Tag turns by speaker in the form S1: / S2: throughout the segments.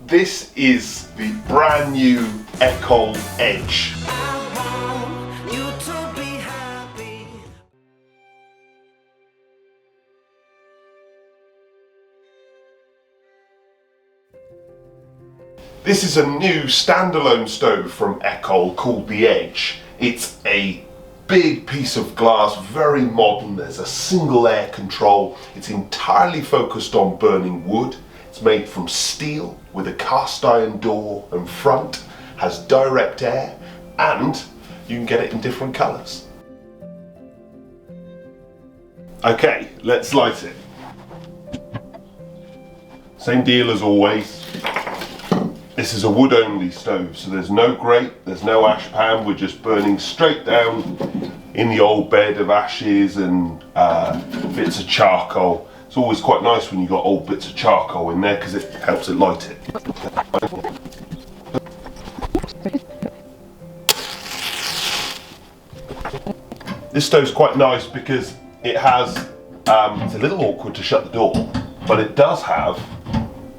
S1: This is the brand new Ekol Edge. This is a new standalone stove from Ekol called the Edge. It's a big piece of glass, very modern. There's a single air control. It's entirely focused on burning wood. It's made from steel with a cast iron door and front, has direct air, and you can get it in different colours. Okay, let's light it. Same deal as always. This is a wood only stove, so there's no grate, there's no ash pan. We're just burning straight down in the old bed of ashes and bits of charcoal. It's always quite nice when you've got old bits of charcoal in there because it helps it light it. This stove's quite nice because it has, it's a little awkward to shut the door, but it does have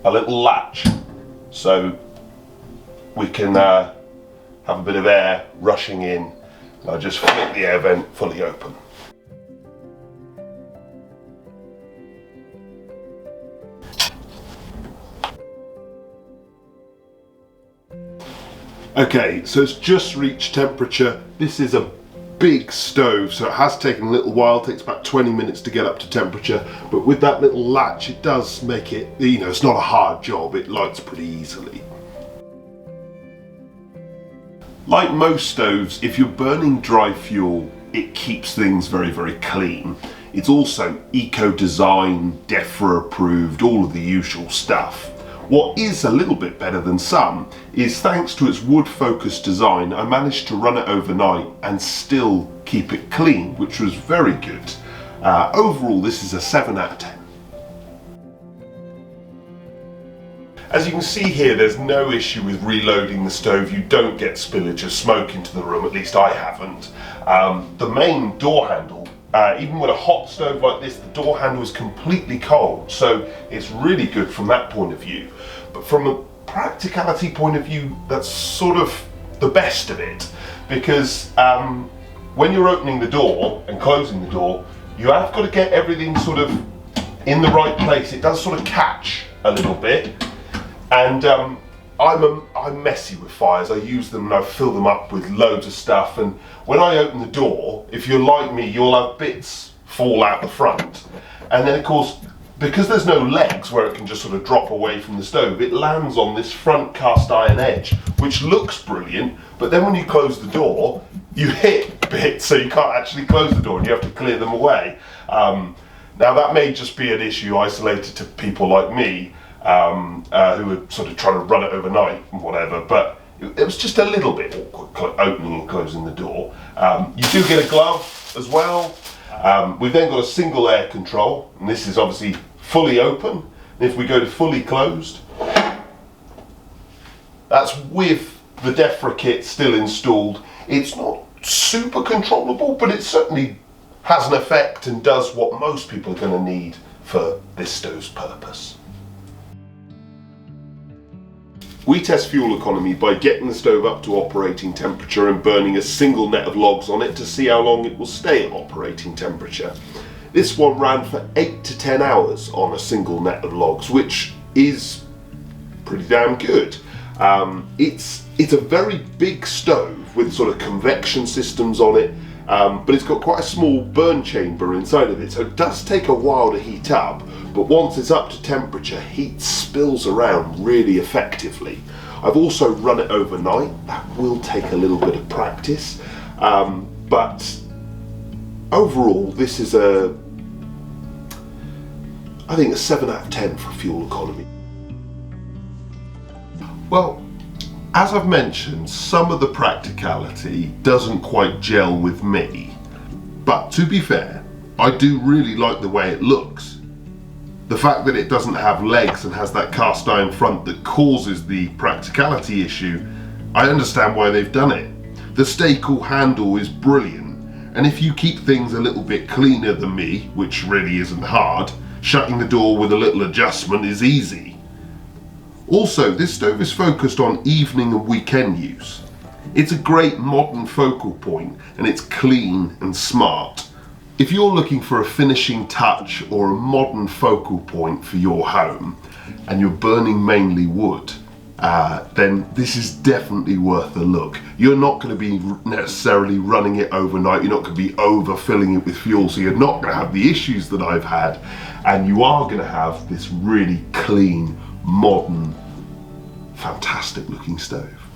S1: a little latch. So we can have a bit of air rushing in. I'll just flip the air vent fully open. Okay, so it's just reached temperature. This is a big stove, so it has taken a little while. It takes about 20 minutes to get up to temperature, but with that little latch it does make it, it's not a hard job. It lights pretty easily. Like most stoves, if you're burning dry fuel, it keeps things very, very clean. It's also eco-design, DEFRA approved, all of the usual stuff. What is a little bit better than some is, thanks to its wood-focused design, I managed to run it overnight and still keep it clean, which was very good. Overall, this is a 7 out of 10. As you can see here, there's no issue with reloading the stove. You don't get spillage of smoke into the room, at least I haven't. The main door handle, even with a hot stove like this, the door handle is completely cold, so it's really good from that point of view. But from a practicality point of view, that's sort of the best of it, because when you're opening the door and closing the door, you have got to get everything sort of in the right place. It does sort of catch a little bit, and I'm messy with fires. I use them and I fill them up with loads of stuff, and when I open the door, if you're like me, you'll have bits fall out the front, and then of course, because there's no legs where it can just sort of drop away from the stove, it lands on this front cast iron edge, which looks brilliant, but then when you close the door, you hit bits, so you can't actually close the door and you have to clear them away. Now that may just be an issue isolated to people like me, who are sort of trying to run it overnight and whatever, but it was just a little bit awkward opening and closing the door. You do get a glove as well. We've then got a single air control, and this is obviously fully open. And if we go to fully closed, that's with the DEFRA kit still installed. It's not super controllable, but it certainly has an effect and does what most people are going to need for this stove's purpose. We test fuel economy by getting the stove up to operating temperature and burning a single net of logs on it to see how long it will stay at operating temperature. This one ran for 8 to 10 hours on a single net of logs, which is pretty damn good. It's a very big stove with sort of convection systems on it, but it's got quite a small burn chamber inside of it, so it does take a while to heat up, but once it's up to temperature, heat spills around really effectively. I've also run it overnight. That will take a little bit of practice, but overall this is I think a 7 out of 10 for fuel economy. Well, as I've mentioned, some of the practicality doesn't quite gel with me, but to be fair, I do really like the way it looks. The fact that it doesn't have legs and has that cast iron front that causes the practicality issue, I understand why they've done it. The stay cool handle is brilliant, and if you keep things a little bit cleaner than me, which really isn't hard, shutting the door with a little adjustment is easy. Also, this stove is focused on evening and weekend use. It's a great modern focal point and it's clean and smart. If you're looking for a finishing touch or a modern focal point for your home and you're burning mainly wood, then this is definitely worth a look. You're not going to be necessarily running it overnight, you're not going to be overfilling it with fuel, so you're not going to have the issues that I've had, and you are going to have this really clean, modern, fantastic looking stove.